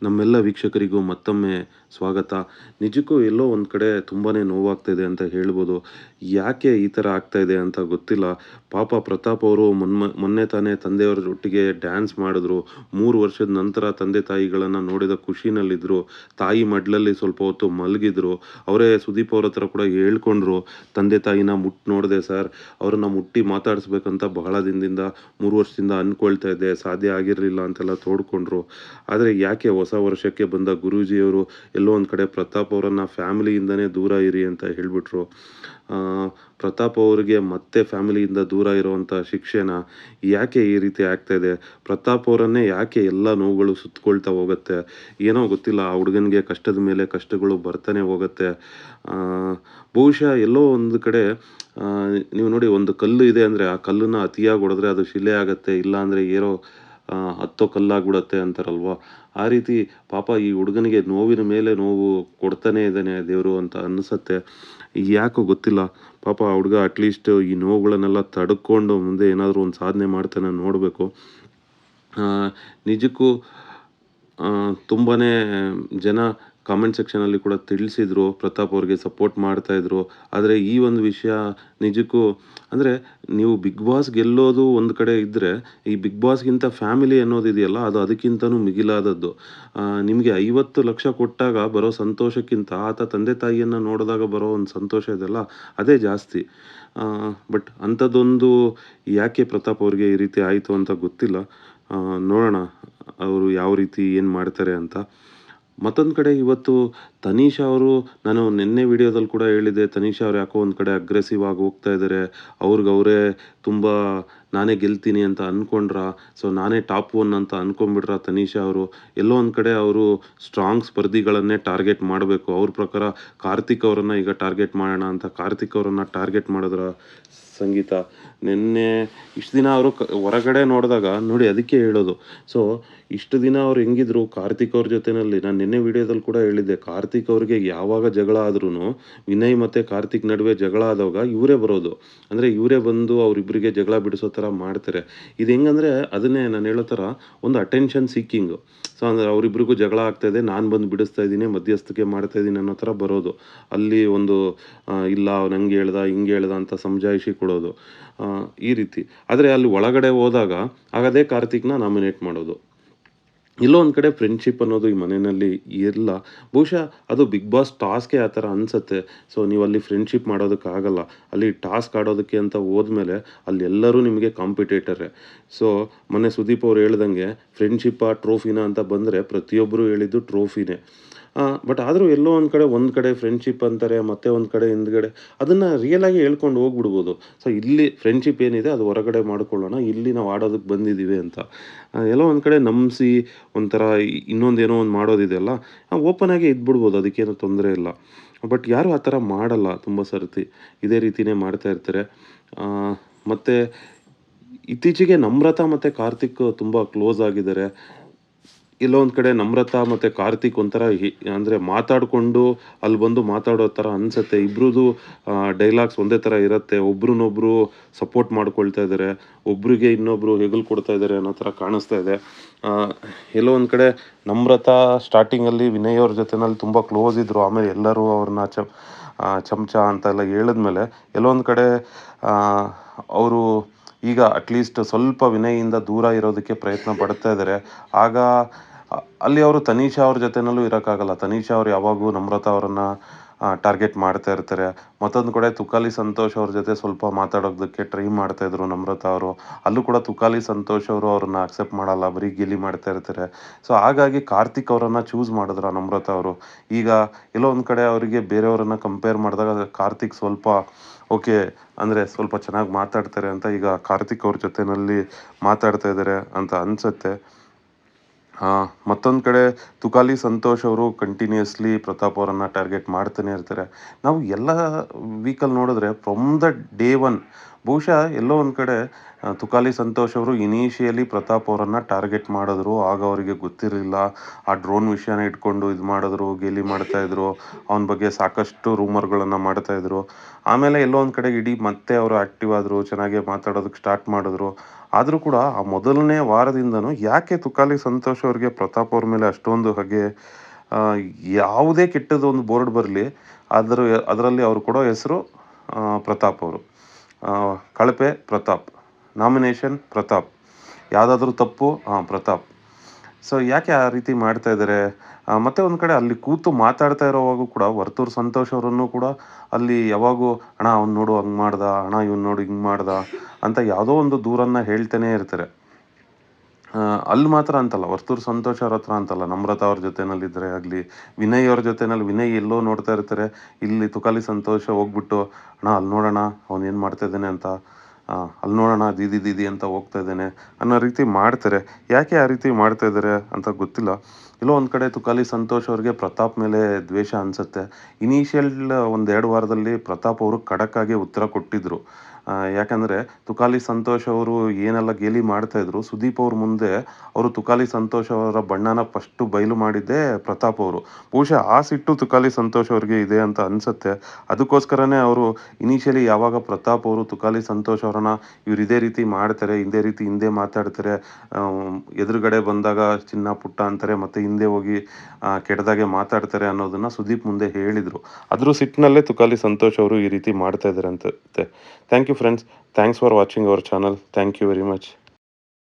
ನಮ್ಮೆಲ್ಲ ವೀಕ್ಷಕರಿಗೂ ಮತ್ತೊಮ್ಮೆ ಸ್ವಾಗತ. ನಿಜಕ್ಕೂ ಎಲ್ಲೋ ಒಂದು ಕಡೆ ತುಂಬಾ ನೋವಾಗ್ತಾಯಿದೆ ಅಂತ ಹೇಳ್ಬೋದು. ಯಾಕೆ ಈ ಥರ ಆಗ್ತಾಯಿದೆ ಅಂತ ಗೊತ್ತಿಲ್ಲ. ಪಾಪ ಪ್ರತಾಪ್ ಅವರು ಮೊನ್ನೆ ತಾನೇ ತಂದೆಯವರ ಒಟ್ಟಿಗೆ ಡ್ಯಾನ್ಸ್ ಮಾಡಿದ್ರು. 3 ವರ್ಷದ ನಂತರ ತಂದೆ ತಾಯಿಗಳನ್ನು ನೋಡಿದ ಖುಷಿನಲ್ಲಿದ್ದರು. ತಾಯಿ ಮಡ್ಲಲ್ಲಿ ಸ್ವಲ್ಪ ಹೊತ್ತು ಮಲಗಿದ್ರು. ಅವರೇ ಸುದೀಪ್ ಅವ್ರ ಹತ್ರ ಕೂಡ ಹೇಳ್ಕೊಂಡ್ರು, ತಂದೆ ತಾಯಿನ ಮುಟ್ಟಿ ನೋಡಿದೆ ಸರ್, ಅವ್ರನ್ನ ಮುಟ್ಟಿ ಮಾತಾಡಿಸ್ಬೇಕಂತ ಬಹಳ ದಿನದಿಂದ 3 ವರ್ಷದಿಂದ ಅಂದ್ಕೊಳ್ತಾ ಇದ್ದೆ, ಸಾಧ್ಯ ಆಗಿರಲಿಲ್ಲ ಅಂತೆಲ್ಲ ತೋಡ್ಕೊಂಡ್ರು. ಆದರೆ ಯಾಕೆ ಹೊಸ ವರ್ಷಕ್ಕೆ ಬಂದ ಗುರೂಜಿಯವರು ಎಲ್ಲೋ ಒಂದು ಕಡೆ ಪ್ರತಾಪ್ ಅವರನ್ನು ಫ್ಯಾಮಿಲಿಯಿಂದನೇ ದೂರ ಇರಿ ಅಂತ ಹೇಳಿಬಿಟ್ರು. ಪ್ರತಾಪ್ ಅವರಿಗೆ ಮತ್ತೆ ಫ್ಯಾಮಿಲಿಯಿಂದ ದೂರ ಇರುವಂಥ ಶಿಕ್ಷೆನ ಯಾಕೆ ಈ ರೀತಿ ಆಗ್ತಾಯಿದೆ? ಪ್ರತಾಪ್ ಅವರನ್ನೇ ಯಾಕೆ ಎಲ್ಲ ನೋವುಗಳು ಸುತ್ತಕೊಳ್ತಾ ಹೋಗುತ್ತೆ? ಏನೋ ಗೊತ್ತಿಲ್ಲ, ಆ ಹುಡುಗನಿಗೆ ಕಷ್ಟದ ಮೇಲೆ ಕಷ್ಟಗಳು ಬರ್ತಾನೆ ಹೋಗುತ್ತೆ. ಬಹುಶಃ ಎಲ್ಲೋ ಒಂದು ಕಡೆ ನೀವು ನೋಡಿ, ಒಂದು ಕಲ್ಲು ಇದೆ ಅಂದರೆ ಆ ಕಲ್ಲನ್ನು ಅತಿಯಾಗಿ ಹೊಡೆದ್ರೆ ಅದು ಶಿಲೆ ಆಗುತ್ತೆ, ಇಲ್ಲ ಏರೋ ಹತ್ತೋ ಕಲ್ಲಾಗ್ಬಿಡತ್ತೆ ಅಂತಾರಲ್ವ. ಆ ರೀತಿ ಪಾಪ ಈ ಹುಡುಗನಿಗೆ ನೋವಿನ ಮೇಲೆ ನೋವು ಕೊಡ್ತಾನೇ ಇದ್ದಾನೆ ದೇವರು ಅಂತ ಅನಿಸುತ್ತೆ. ಯಾಕೋ ಗೊತ್ತಿಲ್ಲ, ಪಾಪ ಆ ಹುಡುಗ ಅಟ್ಲೀಸ್ಟ್ ಈ ನೋವುಗಳನ್ನೆಲ್ಲ ತಡ್ಕೊಂಡು ಮುಂದೆ ಏನಾದರೂ ಒಂದು ಸಾಧನೆ ಮಾಡ್ತಾನೆ ನೋಡಬೇಕು. ನಿಜಕ್ಕೂ ತುಂಬಾ ಜನ ಕಾಮೆಂಟ್ ಸೆಕ್ಷನಲ್ಲಿ ಕೂಡ ತಿಳಿಸಿದರು, ಪ್ರತಾಪ್ ಅವ್ರಿಗೆ ಸಪೋರ್ಟ್ ಮಾಡ್ತಾಯಿದ್ರು. ಆದರೆ ಈ ಒಂದು ವಿಷಯ ನಿಜಕ್ಕೂ ಅಂದರೆ, ನೀವು ಬಿಗ್ ಬಾಸ್ ಗೆಲ್ಲೋದು ಒಂದು ಕಡೆ ಇದ್ದರೆ, ಈ ಬಿಗ್ ಬಾಸ್ಗಿಂತ ಫ್ಯಾಮಿಲಿ ಅನ್ನೋದಿದೆಯಲ್ಲ, ಅದು ಅದಕ್ಕಿಂತನೂ ಮಿಗಿಲಾದದ್ದು. ನಿಮಗೆ 50 ಲಕ್ಷ ಕೊಟ್ಟಾಗ ಬರೋ ಸಂತೋಷಕ್ಕಿಂತ ಆತ ತಂದೆ ತಾಯಿಯನ್ನು ನೋಡಿದಾಗ ಬರೋ ಒಂದು ಸಂತೋಷ ಇದೆಯಲ್ಲ, ಅದೇ ಜಾಸ್ತಿ. ಬಟ್ ಅಂಥದ್ದೊಂದು ಯಾಕೆ ಪ್ರತಾಪ್ ಅವ್ರಿಗೆ ಈ ರೀತಿ ಆಯಿತು ಅಂತ ಗೊತ್ತಿಲ್ಲ. ನೋಡೋಣ ಅವರು ಯಾವ ರೀತಿ ಏನು ಮಾಡ್ತಾರೆ ಅಂತ. ಮತ್ತೊಂದು ಕಡೆ ಇವತ್ತು ತನೀಷಾ ಅವರು, ನಾನು ನಿನ್ನೆ ವಿಡಿಯೋದಲ್ಲಿ ಕೂಡ ಹೇಳಿದೆ, ತನೀಷಾ ಅವ್ರು ಯಾಕೋ ಒಂದು ಕಡೆ ಅಗ್ರೆಸಿವ್ ಆಗಿ ಹೋಗ್ತಾ ಇದ್ದಾರೆ. ಅವ್ರಿಗವರೇ ತುಂಬ ನಾನೇ ಗೆಲ್ತೀನಿ ಅಂತ ಅಂದ್ಕೊಂಡ್ರ, ಸೊ ನಾನೇ ಟಾಪ್ 1 ಅಂತ ಅಂದ್ಕೊಂಡ್ಬಿಟ್ರ ತನೀಷಾ ಅವರು. ಎಲ್ಲೋ ಒಂದು ಕಡೆ ಅವರು ಸ್ಟ್ರಾಂಗ್ ಸ್ಪರ್ಧಿಗಳನ್ನೇ ಟಾರ್ಗೆಟ್ ಮಾಡಬೇಕು. ಅವ್ರ ಪ್ರಕಾರ ಕಾರ್ತಿಕ್ ಅವರನ್ನು ಈಗ ಟಾರ್ಗೆಟ್ ಮಾಡೋಣ ಅಂತ ಕಾರ್ತಿಕ್ ಅವರನ್ನು ಟಾರ್ಗೆಟ್ ಮಾಡಿದ್ರ ಸಂಗೀತ. ನಿನ್ನೆ ಇಷ್ಟು ದಿನ ಅವರು ಹೊರಗಡೆ ನೋಡಿದಾಗ ನೋಡಿ, ಅದಕ್ಕೆ ಹೇಳೋದು. ಸೊ ಇಷ್ಟು ದಿನ ಅವ್ರು ಹೆಂಗಿದ್ರು ಕಾರ್ತಿಕ್ ಅವ್ರ ಜೊತೆಯಲ್ಲಿ, ನಾನು ನಿನ್ನೆ ವಿಡಿಯೋದಲ್ಲಿ ಕೂಡ ಹೇಳಿದ್ದೆ, ಕಾರ್ತಿಕ್ ಅವ್ರಿಗೆ ಯಾವಾಗ ಜಗಳ ಆದ್ರೂ, ವಿನಯ್ ಮತ್ತು ಕಾರ್ತಿಕ್ ನಡುವೆ ಜಗಳ ಆದಾಗ ಇವರೇ ಬರೋದು. ಅಂದರೆ ಇವರೇ ಬಂದು ಅವರಿಬ್ಬರಿಗೆ ಜಗಳ ಬಿಡಿಸೋ ಥರ ಮಾಡ್ತಾರೆ. ಇದು ಹೆಂಗಂದರೆ, ಅದನ್ನೇ ನಾನು ಹೇಳೋ ಥರ ಒಂದು ಅಟೆನ್ಷನ್ ಸೀಕಿಂಗು. ಸೊ ಅಂದರೆ ಅವರಿಬ್ಬರಿಗೂ ಜಗಳ ಆಗ್ತಾಯಿದೆ, ನಾನು ಬಂದು ಬಿಡಿಸ್ತಾ ಇದ್ದೀನಿ, ಮಧ್ಯಸ್ಥಿಕೆ ಮಾಡ್ತಾಯಿದ್ದೀನಿ ಅನ್ನೋ ಥರ ಬರೋದು. ಅಲ್ಲಿ ಒಂದು ಇಲ್ಲ ನಂಗೆ ಹೇಳ್ದ ಹಿಂಗೆ ಹೇಳ್ದ ಅಂತ ಸಮಜಾಯಿಷಿ ಕೊಡೋದು, ಈ ರೀತಿ. ಆದರೆ ಅಲ್ಲಿ ಒಳಗಡೆ ಹೋದಾಗ ಅದೇ ಕಾರ್ತಿಕ್ನ ನಾಮಿನೇಟ್ ಮಾಡೋದು. ಎಲ್ಲೋ ಒಂದು ಕಡೆ ಫ್ರೆಂಡ್ಶಿಪ್ ಅನ್ನೋದು ಈ ಮನೆಯಲ್ಲಿ ಇಲ್ಲ. ಬಹುಶಃ ಅದು ಬಿಗ್ ಬಾಸ್ ಟಾಸ್ಕೇ ಆ ಥರ ಅನಿಸುತ್ತೆ. ಸೊ ನೀವು ಅಲ್ಲಿ ಫ್ರೆಂಡ್ಶಿಪ್ ಮಾಡೋದಕ್ಕಾಗಲ್ಲ. ಅಲ್ಲಿ ಟಾಸ್ಕ್ ಆಡೋದಕ್ಕೆ ಅಂತ ಹೋದ್ಮೇಲೆ ಅಲ್ಲಿ ಎಲ್ಲರೂ ನಿಮಗೆ ಕಾಂಪಿಟೇಟರೇ. ಸೊ ಮೊನ್ನೆ ಸುದೀಪ್ ಅವ್ರು ಹೇಳ್ದಂಗೆ ಫ್ರೆಂಡ್ಶಿಪ್ಪಾ ಟ್ರೋಫಿನಾ ಅಂತ ಬಂದರೆ ಪ್ರತಿಯೊಬ್ಬರು ಹೇಳಿದ್ದು ಟ್ರೋಫಿನೇ. ಬಟ್ ಆದರೂ ಎಲ್ಲೋ ಒಂದು ಕಡೆ ಫ್ರೆಂಡ್ಶಿಪ್ ಅಂತಾರೆ, ಮತ್ತೆ ಒಂದು ಕಡೆ ಹಿಂದ್ಗಡೆ ಅದನ್ನು ರಿಯಲಾಗಿ ಹೇಳ್ಕೊಂಡು ಹೋಗ್ಬಿಡ್ಬೋದು. ಸೊ ಇಲ್ಲಿ ಫ್ರೆಂಡ್ಶಿಪ್ ಏನಿದೆ ಅದು ಹೊರಗಡೆ ಮಾಡ್ಕೊಳ್ಳೋಣ, ಇಲ್ಲಿ ನಾವು ಆಡೋದಕ್ಕೆ ಬಂದಿದ್ದೀವಿ ಅಂತ. ಎಲ್ಲೋ ಒಂದು ಕಡೆ ನಂಬಿಸಿ ಒಂಥರ ಇನ್ನೊಂದೇನೋ ಒಂದು ಮಾಡೋದಿದೆಯಲ್ಲ, ಓಪನ್ ಆಗಿ ಇದ್ಬಿಡ್ಬೋದು, ಅದಕ್ಕೇನು ತೊಂದರೆ ಇಲ್ಲ. ಬಟ್ ಯಾರೂ ಆ ಥರ ಮಾಡಲ್ಲ. ತುಂಬ ಸರ್ತಿ ಇದೇ ರೀತಿಯೇ ಮಾಡ್ತಾ ಇರ್ತಾರೆ. ಮತ್ತು ಇತ್ತೀಚೆಗೆ ನಮ್ರತಾ ಮತ್ತು ಕಾರ್ತಿಕ್ ತುಂಬ ಕ್ಲೋಸ್ ಆಗಿದ್ದಾರೆ. ಎಲ್ಲೋ ಒಂದು ಕಡೆ ನಮ್ರತಾ ಮತ್ತು ಕಾರ್ತಿಕ್ ಒಂಥರ ಅಂದರೆ ಮಾತಾಡಿಕೊಂಡು ಅಲ್ಲಿ ಬಂದು ಮಾತಾಡೋ ಥರ ಅನಿಸುತ್ತೆ. ಇಬ್ರದ್ದು ಡೈಲಾಗ್ಸ್ ಒಂದೇ ಥರ ಇರುತ್ತೆ. ಒಬ್ರನ್ನೊಬ್ಬರು ಸಪೋರ್ಟ್ ಮಾಡ್ಕೊಳ್ತಾ ಇದ್ದಾರೆ, ಒಬ್ರಿಗೆ ಇನ್ನೊಬ್ಬರು ಹೆಗಲು ಕೊಡ್ತಾ ಇದ್ದಾರೆ ಅನ್ನೋ ಥರ ಕಾಣಿಸ್ತಾ ಇದೆ. ಎಲ್ಲೋ ಒಂದು ಕಡೆ ನಮ್ರತಾ ಸ್ಟಾರ್ಟಿಂಗಲ್ಲಿ ವಿನಯ್ ಅವ್ರ ಜೊತೆನಲ್ಲಿ ತುಂಬ ಕ್ಲೋಸ್ ಇದ್ದರು. ಆಮೇಲೆ ಎಲ್ಲರೂ ಅವ್ರನ್ನ ಚಮಚ ಅಂತೆಲ್ಲ ಹೇಳಿದ್ಮೇಲೆ ಎಲ್ಲೋ ಒಂದು ಕಡೆ ಅವರು ಈಗ ಅಟ್ಲೀಸ್ಟ್ ಸ್ವಲ್ಪ ವಿನಯಿಂದ ದೂರ ಇರೋದಕ್ಕೆ ಪ್ರಯತ್ನ ಪಡ್ತಾ ಇದ್ದಾರೆ. ಆಗ ಅಲ್ಲಿ ಅವರು ತನೀಷಾ ಅವ್ರ ಜೊತೆನಲ್ಲೂ ಇರೋಕ್ಕಾಗಲ್ಲ. ತನೀಷಾ ಅವ್ರು ಯಾವಾಗೂ ನಮ್ರತಾ ಅವರನ್ನು ಟಾರ್ಗೆಟ್ ಮಾಡ್ತಾ ಇರ್ತಾರೆ. ಮತ್ತೊಂದು ಕಡೆ ತುಕಾಲಿ ಸಂತೋಷ್ ಅವ್ರ ಜೊತೆ ಸ್ವಲ್ಪ ಮಾತಾಡೋದಕ್ಕೆ ಟ್ರೈ ಮಾಡ್ತಾಯಿದ್ರು ನಮ್ರತಾ ಅವರು. ಅಲ್ಲೂ ಕೂಡ ತುಕಾಲಿ ಸಂತೋಷ್ ಅವರು ಅವ್ರನ್ನ ಅಕ್ಸೆಪ್ಟ್ ಮಾಡಲ್ಲ, ಬರೀ ಗೇಲಿ ಮಾಡ್ತಾ ಇರ್ತಾರೆ. ಸೊ ಹಾಗಾಗಿ ಕಾರ್ತಿಕ್ ಅವರನ್ನು ಚೂಸ್ ಮಾಡಿದ್ರು ನಮ್ರತಾ ಅವರು. ಈಗ ಎಲ್ಲೋ ಒಂದು ಕಡೆ ಅವರಿಗೆ ಬೇರೆಯವರನ್ನು ಕಂಪೇರ್ ಮಾಡಿದಾಗ ಕಾರ್ತಿಕ್ ಸ್ವಲ್ಪ ಓಕೆ, ಅಂದರೆ ಸ್ವಲ್ಪ ಚೆನ್ನಾಗಿ ಮಾತಾಡ್ತಾರೆ ಅಂತ ಈಗ ಕಾರ್ತಿಕ್ ಅವ್ರ ಜೊತೆಯಲ್ಲಿ ಮಾತಾಡ್ತಾ ಇದ್ದಾರೆ ಅಂತ ಅನಿಸುತ್ತೆ. ಮತ್ತೊಂದು ಕಡೆ ತುಕಾಲಿ ಸಂತೋಷ್ ಅವರು ಕಂಟಿನ್ಯೂಸ್ಲಿ ಪ್ರತಾಪ್ ಅವರನ್ನು ಟಾರ್ಗೆಟ್ ಮಾಡ್ತಾನೆ ಇರ್ತಾರೆ. ನಾವು ಎಲ್ಲ ವೀಕಲ್ಲಿ ನೋಡಿದ್ರೆ ಫ್ರಮ್ ದ ಡೇ 1 ಬಹುಶಃ ಎಲ್ಲೋ ಒಂದು ಕಡೆ ತುಕಾಲಿ ಸಂತೋಷ್ ಅವರು ಇನಿಷಿಯಲಿ ಪ್ರತಾಪ್ ಅವರನ್ನು ಟಾರ್ಗೆಟ್ ಮಾಡಿದ್ರು. ಆಗ ಅವರಿಗೆ ಗೊತ್ತಿರಲಿಲ್ಲ, ಆ ಡ್ರೋನ್ ವಿಷಯನ ಇಟ್ಕೊಂಡು ಇದು ಮಾಡಿದ್ರು, ಗೇಲಿ ಮಾಡ್ತಾಯಿದ್ರು, ಅವನ ಬಗ್ಗೆ ಸಾಕಷ್ಟು ರೂಮರ್ಗಳನ್ನು ಮಾಡ್ತಾಯಿದ್ರು. ಆಮೇಲೆ ಎಲ್ಲೋ ಒಂದು ಕಡೆ ಇಡೀ ಮತ್ತೆ ಅವರು ಆ್ಯಕ್ಟಿವ್ ಆದರು, ಚೆನ್ನಾಗೇ ಮಾತಾಡೋದಕ್ಕೆ ಸ್ಟಾರ್ಟ್ ಮಾಡಿದ್ರು. ಆದರೂ ಕೂಡ ಆ ಮೊದಲನೇ ವಾರದಿಂದನೂ ಯಾಕೆ ತುಕಾಲಿ ಸಂತೋಷ್ ಅವ್ರಿಗೆ ಪ್ರತಾಪ್ ಅವ್ರ ಮೇಲೆ ಅಷ್ಟೊಂದು ಹಾಗೆ ಆ, ಯಾವುದೇ ಕೆಟ್ಟದ್ದು ಒಂದು ಬೋರ್ಡ್ ಬರಲಿ ಅದರ ಅದರಲ್ಲಿ ಅವ್ರು ಕೊಡೋ ಹೆಸರು ಪ್ರತಾಪ್ ಅವರು. ಆ, ಕಳಪೆ ಪ್ರತಾಪ್, ನಾಮಿನೇಷನ್ ಪ್ರತಾಪ್, ಯಾವುದಾದ್ರೂ ತಪ್ಪು ಪ್ರತಾಪ್. ಸೊ ಯಾಕೆ ಆ ರೀತಿ ಮಾಡ್ತಾ ಇದ್ದಾರೆ? ಮತ್ತೆ ಒಂದು ಕಡೆ ಅಲ್ಲಿ ಕೂತು ಮಾತಾಡ್ತಾ ಇರೋವಾಗೂ ಕೂಡ ವರ್ತೂರು ಸಂತೋಷ್ ಅವರನ್ನು ಕೂಡ ಅಲ್ಲಿ ಯಾವಾಗೂ ಅಣ್ಣ ಅವ್ನು ನೋಡು ಹಂಗೆ ಮಾಡ್ದ, ಅಣ್ಣ ಇವ್ನು ನೋಡು ಹಿಂಗೆ ಮಾಡ್ದ ಅಂತ ಯಾವುದೋ ಒಂದು ದೂರನ್ನು ಹೇಳ್ತಾನೆ ಇರ್ತಾರೆ. ಅಲ್ಲಿ ಮಾತ್ರ ಅಂತಲ್ಲ, ವರ್ತೂರು ಸಂತೋಷ್ ಅವ್ರ ಹತ್ರ ಅಂತಲ್ಲ, ನಮ್ರತಾ ಅವ್ರ ಜೊತೆನಲ್ಲಿದ್ದರೆ ಆಗಲಿ, ವಿನಯ್ ಅವ್ರ ಜೊತೆನಲ್ಲಿ ವಿನಯ್ ಎಲ್ಲೋ ನೋಡ್ತಾ ಇರ್ತಾರೆ, ಇಲ್ಲಿ ತುಕಾಲಿ ಸಂತೋಷ ಹೋಗ್ಬಿಟ್ಟು ಅಣ್ಣ ಅಲ್ಲಿ ನೋಡೋಣ ಅವ್ನು ಏನು ಮಾಡ್ತಾ ಇದ್ದಾನೆ ಅಂತ, ಅಲ್ಲಿ ನೋಡೋಣ ದೀದಿ ದೀದಿ ಅಂತ ಹೋಗ್ತಾ ಇದ್ದಾನೆ ಅನ್ನೋ ರೀತಿ ಮಾಡ್ತಾರೆ. ಯಾಕೆ ಆ ರೀತಿ ಮಾಡ್ತಾ ಇದ್ದಾರೆ ಅಂತ ಗೊತ್ತಿಲ್ಲ. ಎಲ್ಲೋ ಒಂದು ಕಡೆ ತುಕಾಲಿ ಸಂತೋಷ್ ಅವ್ರಿಗೆ ಪ್ರತಾಪ್ ಮೇಲೆ ದ್ವೇಷ ಅನಿಸುತ್ತೆ. ಇನಿಷಿಯಲ್ ಒಂದು 2 ವಾರದಲ್ಲಿ ಪ್ರತಾಪ್ ಅವರು ಖಡಕ್ಕಾಗಿ ಉತ್ತರ ಕೊಟ್ಟಿದ್ದರು. ಯಾಕಂದರೆ ತುಕಾಲಿ ಸಂತೋಷ್ ಅವರು ಏನೆಲ್ಲ ಗೇಲಿ ಮಾಡ್ತಾಯಿದ್ರು, ಸುದೀಪ್ ಅವ್ರ ಮುಂದೆ ಅವರು ತುಕಾಲಿ ಸಂತೋಷ್ ಅವರ ಬಣ್ಣನ ಫಸ್ಟು ಬಯಲು ಮಾಡಿದ್ದೇ ಪ್ರತಾಪ್ ಅವರು. ಬಹುಶಃ ಆ ಸಿಟ್ಟು ತುಕಾಲಿ ಸಂತೋಷ್ ಅವ್ರಿಗೆ ಇದೆ ಅಂತ ಅನಿಸುತ್ತೆ. ಅದಕ್ಕೋಸ್ಕರನೇ ಅವರು ಇನಿಷಿಯಲಿ ಯಾವಾಗ ಪ್ರತಾಪ್ ಅವರು ತುಕಾಲಿ ಸಂತೋಷ್ ಅವ್ರನ್ನ ಇವ್ರು ಇದೇ ರೀತಿ ಮಾಡ್ತಾರೆ, ಇದೇ ರೀತಿ ಹಿಂದೆ ಮಾತಾಡ್ತಾರೆ, ಎದುರುಗಡೆ ಬಂದಾಗ ಚಿನ್ನ ಪುಟ್ಟ ಅಂತಾರೆ, ಮತ್ತು ಹಿಂದೆ ಹೋಗಿ ಕೆಟ್ಟದಾಗೆ ಮಾತಾಡ್ತಾರೆ ಅನ್ನೋದನ್ನು ಸುದೀಪ್ ಮುಂದೆ ಹೇಳಿದರು. ಅದ್ರ ಸಿಟ್ಟಿನಲ್ಲೇ ತುಕಾಲಿ ಸಂತೋಷ್ ಅವರು ಈ ರೀತಿ ಮಾಡ್ತಾ ಇದ್ದಾರೆ ಅನ್ಸುತ್ತೆ. Thank you friends. Thanks for watching our channel. Thank you very much.